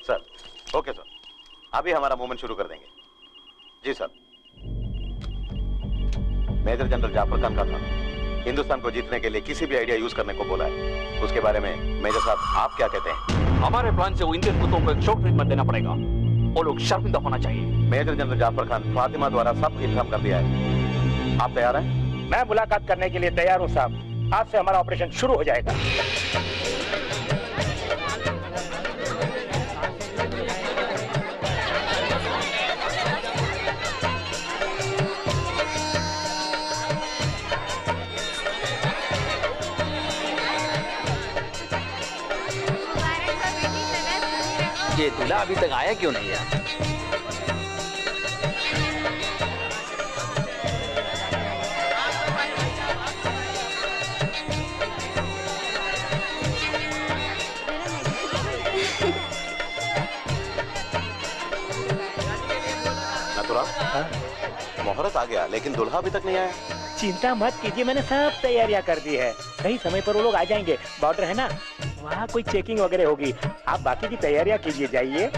Sir okay sir, अभी हमारा movement शुरू कर देंगे। जी sir. Major general Jafar Khan का था, हिंदुस्तान को जीतने के लिए किसी भी आइडिया यूज करने को बोला है। उसके बारे में मेजर साहब आप क्या कहते हैं? हमारे प्लान से वो इंडियन कुत्तों को एक शॉक ट्रीटमेंट देना पड़ेगा। वो लोग शर्मिंदा होना चाहिए। मेजर जनरल जाफर खान फातिमा द्वारा सब इंतजाम कर दिया है। आप तैयार हैं? मैं मुलाकात करने के लिए तैयार हूं साहब। आज से हमारा ऑपरेशन शुरू हो जाएगा। ये दूल्हा अभी तक आया क्यों नहीं है? मुहूर्त आ गया लेकिन दूल्हा अभी तक नहीं आया। चिंता मत कीजिए, मैंने सब तैयारियां कर दी है। सही समय पर वो लोग आ जाएंगे। बॉर्डर है ना, वहाँ कोई चेकिंग वगैरह होगी। आप बाकी की तैयारियां कीजिए, जाइए।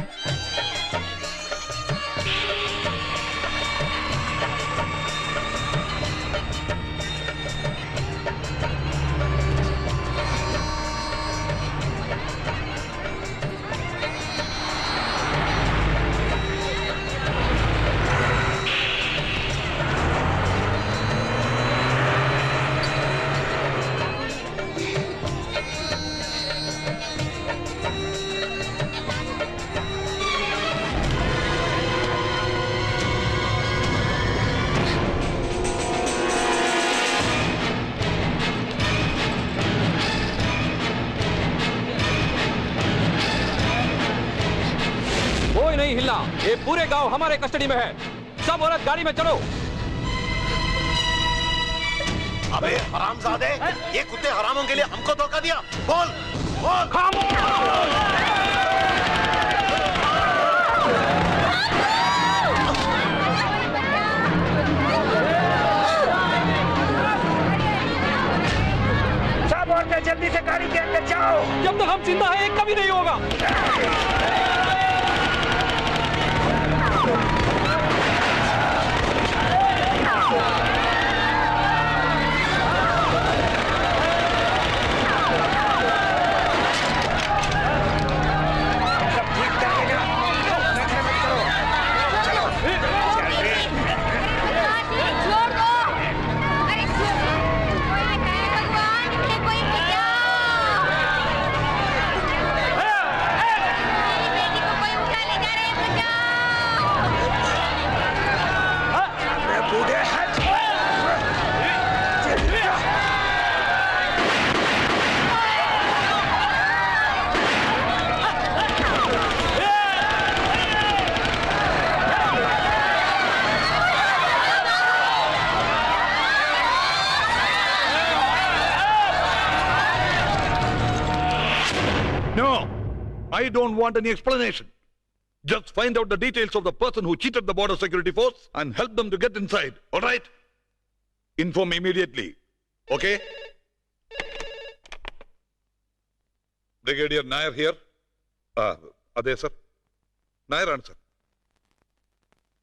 ये पूरे गांव हमारे कस्टडी में है। सब औरत गाड़ी में चढ़ो। अबे हरामजादे, ये कुत्ते हरामों के लिए हमको धोखा दिया। बोल बोल। खामोश। सब औरतें जल्दी से गाड़ी के अंदर जाओ। जब तक हम जिंदा हैं, कभी नहीं होगा। I don't want any explanation. Just find out the details of the person who cheated the border security force and help them to get inside. All right? Inform me immediately. Okay? Brigadier Nair here. Ade sir. Nair ആണ് sir.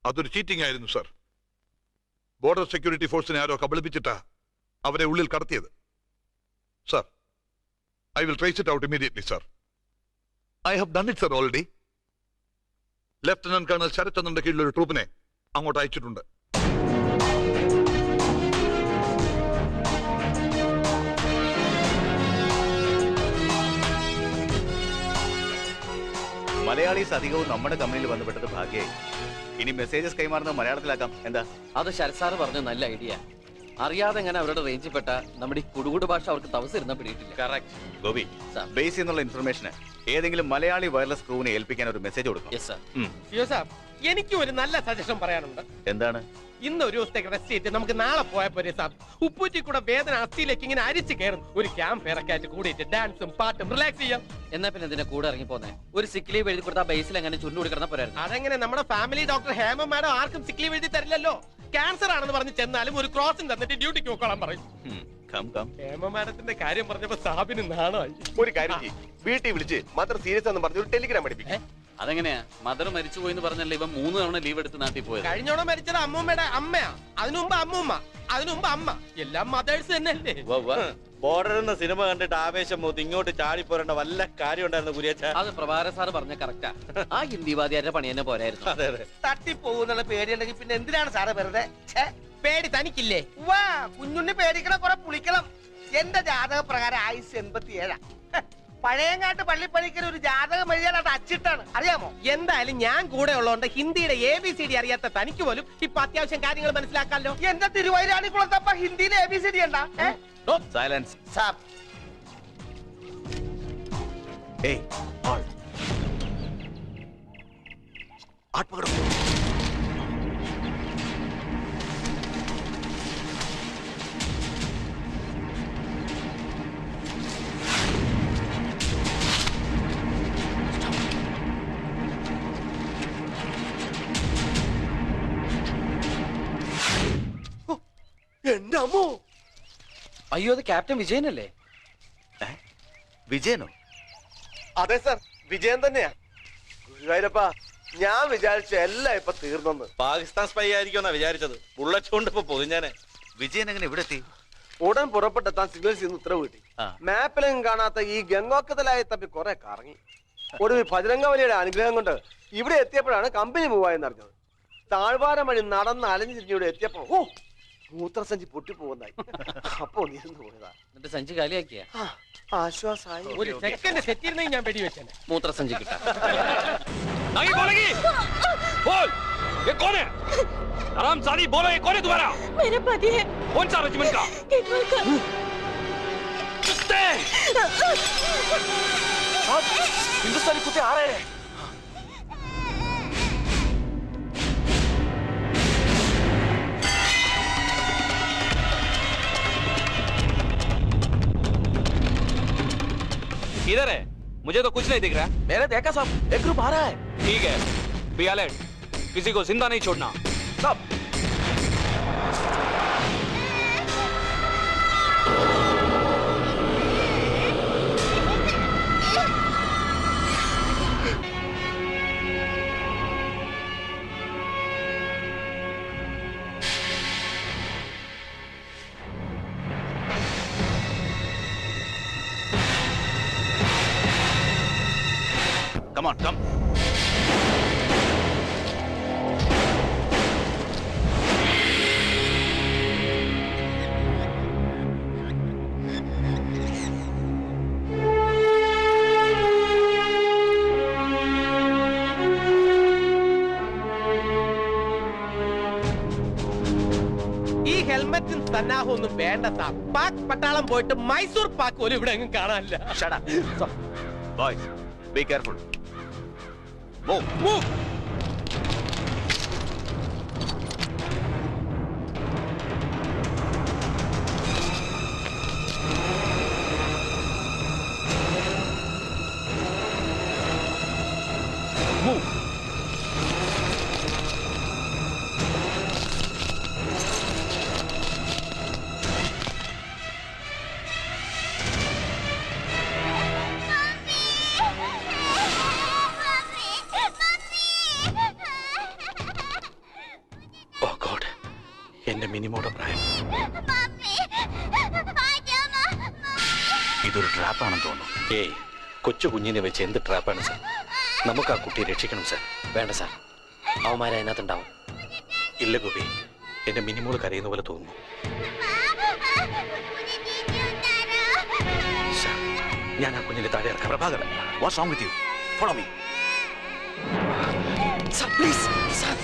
അതൊരു cheating ആയിരുന്നു sir. Border security ഫോഴ്സിനെ ആരോ കബളിപ്പിച്ചിട്ടാ അവരെ ഉള്ളിൽ കടത്തിയത്. Sir, I will trace it out immediately, sir. I have done it, sir, already. Lieutenant Colonel ശരത്ചന്ദ്രന്റെ കീഴിൽ ഒരു ട്രൂപ്പിനെ അങ്ങോട്ട് അയച്ചിട്ടുണ്ട്. മലയാളീസ് അധികവും നമ്മുടെ കമ്പനിയിൽ ബന്ധപ്പെട്ടത് ഭാഗ്യമായി. ഇനി മെസ്സേജസ് കൈമാറുന്നത് മലയാളത്തിലാക്കാം. എന്താ? അത് ശരത് സാറ് പറഞ്ഞ നല്ല ഐഡിയ. അറിയാതെ എങ്ങനെ അവരുടെ റേഞ്ചിൽ പെട്ട നമ്മുടെ ഈ കുടുകുട് ഭാഷ അവർക്ക് തവസിരുന്ന പിടിയിട്ടില്ല. കറക്റ്റ് ഗോപി. ബേസ് എന്നുള്ള ഇൻഫർമേഷന് ഏതെങ്കിലും മലയാളി വയർലെസ് ക്രൂവിനെ ഏൽപ്പിക്കാൻ ഒരു മെസ്സേജ് കൊടുക്കും. എനിക്ക് ഒരു നല്ല സജഷൻ പറയാനുണ്ട്. എന്താണ്? ഇന്ന് ഒരു ദിവസത്തേക്ക് റെസ്റ്റ് ചെയ്തിട്ട് നമുക്ക് നാളെ പോയാൽ പോരെ സാർ? ഉപ്പൂറ്റി കൂടെ വേദന അസ്ഥിയിലേക്ക് ഇങ്ങനെ അരിച്ചു കയറും. ഒരു ക്യാമ്പ് ഇറക്കാറ്റ് കൂടിയിട്ട് ഡാൻസും പാട്ടും റിലാക്സ് ചെയ്യാം. എന്നാ പിന്നെ ഇതിനെ കൂടെ ഇറങ്ങി പോന്നെ. ഒരു സിക്ക് ലീവ് എഴുതി കൊടുത്താൽ ബേസിൽ എങ്ങനെ ചുരുണ്ടു കൊടുക്കണം പോരായിരുന്നു. അതെങ്ങനെ? നമ്മുടെ ഫാമിലി ഡോക്ടർ ഹേമ മാഡം ആർക്കും സിക്ക് ലീവ് എഴുതി തരില്ലല്ലോ. ക്യാൻസർ ആണെന്ന് പറഞ്ഞ് ചെന്നാലും ഒരു ക്രോസിംഗ് തന്നിട്ട് ഡ്യൂട്ടിക്ക് നോക്കോളാൻ പറയും. ഹേമ മാഡത്തിന്റെ കാര്യം പറഞ്ഞപ്പോ സാബിന് നാണമായി. ഒരു കാര്യം വീട്ടിൽ വിളിച്ച് മദർ സീരിയസ് എന്ന് പറഞ്ഞ ഒരു ടെലിഗ്രാം പഠിപ്പിക്കും. അതെങ്ങനെയാ? മദർ മരിച്ചു പോയെന്ന് പറഞ്ഞല്ലേ ഇവൻ 3 തവണ ലീവ് എടുത്ത് നാട്ടിൽ പോയത്. കഴിഞ്ഞോണം മരിച്ചത് അമ്മൂമ്മയുടെ അമ്മയാ, അതിനുമുമ്പ് അമ്മൂമ്മ, അതിനുമുമ്പ് അമ്മ, എല്ലാം മദേഴ്സ് തന്നെയല്ലേ. ബോർഡർ എന്ന സിനിമ കണ്ടിട്ട് ആവേശം മൂത്ത് ഇങ്ങോട്ട് ചാടിപ്പോരേണ്ട വല്ല കാര്യം ഉണ്ടായിരുന്നു കുരിയച്ച. അത് പ്രഭാകര സാർ പറഞ്ഞ കറക്റ്റാ. ആ ഹിന്ദിവാദിയാരുടെ പണി തന്നെ പോരായിരുന്നു. അതെ അതെ. തട്ടിപ്പോകുന്നുള്ള പേടിയുണ്ടെങ്കിൽ പിന്നെ എന്തിനാണ് സാറ് വെറുതെ? പേടി തനിക്കില്ലേ? വാ കുഞ്ഞുണ്ണി പേടിക്കണം, കുറെ പുളിക്കണം. എന്റെ ജാതക പ്രകാരം ആയുസ് 87. പഴയങ്ങാട്ട് പള്ളിപ്പണിക്കൽ ഒരു ജാതകം എഴുതിയാൽ അച്ചിട്ടാണ്, അറിയാമോ? എന്തായാലും ഞാൻ കൂടെ ഉള്ളതുകൊണ്ട് ഹിന്ദിയുടെ ABCD അറിയാത്ത തനിക്ക് പോലും ഇപ്പൊ അത്യാവശ്യം കാര്യങ്ങൾ മനസ്സിലാക്കാമല്ലോ. എന്റെ തിരുവൈരാണിക്കുളത്തപ്പ ഹിന്ദിയിൽ ABCD ഉണ്ടാ? സൈലൻസ്. സാബ് ഏയ് ഓൾ ആട്ട് പകടോ. എന്റെ അമ്മോ! അയ്യോ, അത് ക്യാപ്റ്റൻ വിജയനല്ലേ? വിജയനോ? അതെ സാർ, വിജയൻ തന്നെയാ. ഗുരുവായൂരപ്പ, ഞാൻ വിചാരിച്ച എല്ലാം ഇപ്പൊ തീർന്നെന്ന്. പാകിസ്ഥാൻ സ്പൈ ആയിരിക്കുമെന്നാ വിചാരിച്ചത്. ബുള്ളറ്റ് കൊണ്ട് ഇപ്പൊ പൊതിഞ്ഞാനെ. വിജയൻ എങ്ങനെ ഇവിടെ എത്തി? ഉടൻ പുറപ്പെട്ടെത്താൻ സിഗ്നൽസ് ഇന്ന് ഉത്തരവ് കിട്ടി. മാപ്പിലും കാണാത്ത ഈ ഗംഗോക്കതലായി തപ്പി കുറെ കറങ്ങി. ഒടുവിൽ ഭജരംഗവലിയുടെ അനുഗ്രഹം കൊണ്ട് ഇവിടെ എത്തിയപ്പോഴാണ് കമ്പനി മൂവായെന്ന് അറിഞ്ഞത്. താഴ്വാരം വഴി നടന്ന് അലഞ്ഞു തിരിഞ്ഞിവിടെ എത്തിയപ്പോ മൂത്രസഞ്ചി പൊട്ടിപ്പോകുന്നായി. അപ്പൊ നീർന്നു പോയതാ. എന്നിട്ട് സഞ്ചി കാലിയാക്കിയ ആശ്വാസായി. ഒരു സെക്കൻഡ് സെറ്റിരുന്നെങ്കിൽ ഞാൻ വെടിവെച്ചേനെ. മൂത്രസഞ്ചി കിട്ടാൻ. नहीं बोलेगी? बोल, ये कौन है? हरामजादी, बोलो, ये कौन है तुम्हारा? मेरा पति है। कौन सा रेजिमेंट का? किन्नर का। कुत्ते! हिंदुस्तानी कुत्ते आ रहे हैं. किधर है? मुझे तो कुछ नहीं दिख रहा। मैंने देखा साहब, एक ग्रुप आ रहा है. ठीक है, बी अलर्ट, किसी को जिंदा नहीं छोड़ना। सब. Come on, come. ഈ ഹെൽമെറ്റും സന്നാഹമൊന്നും വേണ്ട സാർ. പാക് പട്ടാളം പോയിട്ട് മൈസൂർ പാക്ക് പോലും ഇവിടെ എങ്ങും കാണാനില്ല. Shut up. Boys, be careful. Move. Move. Move. എന്റെ മിനിമോടെ പ്രായം. ഇതൊരു ട്രാപ്പാണെന്ന് തോന്നുന്നു. ഏയ്, കൊച്ചു കുഞ്ഞിനെ വെച്ച് എന്ത് ട്രാപ്പാണ് സാർ? നമുക്ക് ആ കുട്ടിയെ രക്ഷിക്കണം സാർ. വേണ്ട സാർ, അവന്മാരെ അതിനകത്തുണ്ടാവും. ഇല്ല ഗോപി, എന്റെ മിനിമോള് കരയുന്ന പോലെ തോന്നുന്നു സാർ. ഞാൻ ആ കുഞ്ഞിന്റെ താഴെ ഇറക്കാം. Prabhakar, what's wrong with you? Follow me. Sir please sir.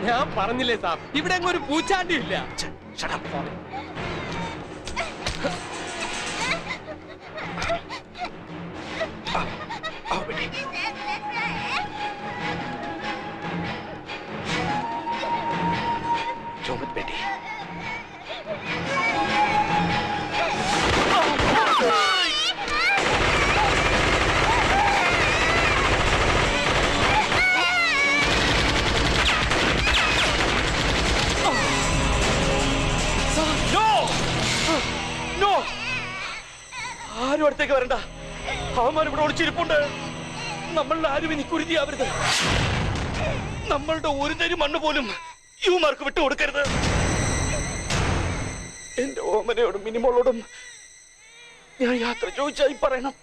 ഞാൻ പറഞ്ഞില്ലേ സാർ, ഇവിടെ അങ്ങ് ഒരു പൂച്ചാണ്ടി ഇല്ല. Shut up. ചോമത് ബേട്ടി. അടുത്തേക്ക് വരണ്ട. അവന്മാർ ഇവിടെ ഒളിച്ചിരിപ്പുണ്ട്. നമ്മളുടെ ആരും ഇനി കുരുതിയാവരുത്. നമ്മളുടെ ഒരു തരി മണ്ണ് പോലും യുമാർക്ക് വിട്ടുകൊടുക്കരുത്. എന്റെ ഓമനയോടും മിനിമോളോടും ഞാൻ യാത്ര ചോദിച്ചായി പറയണം.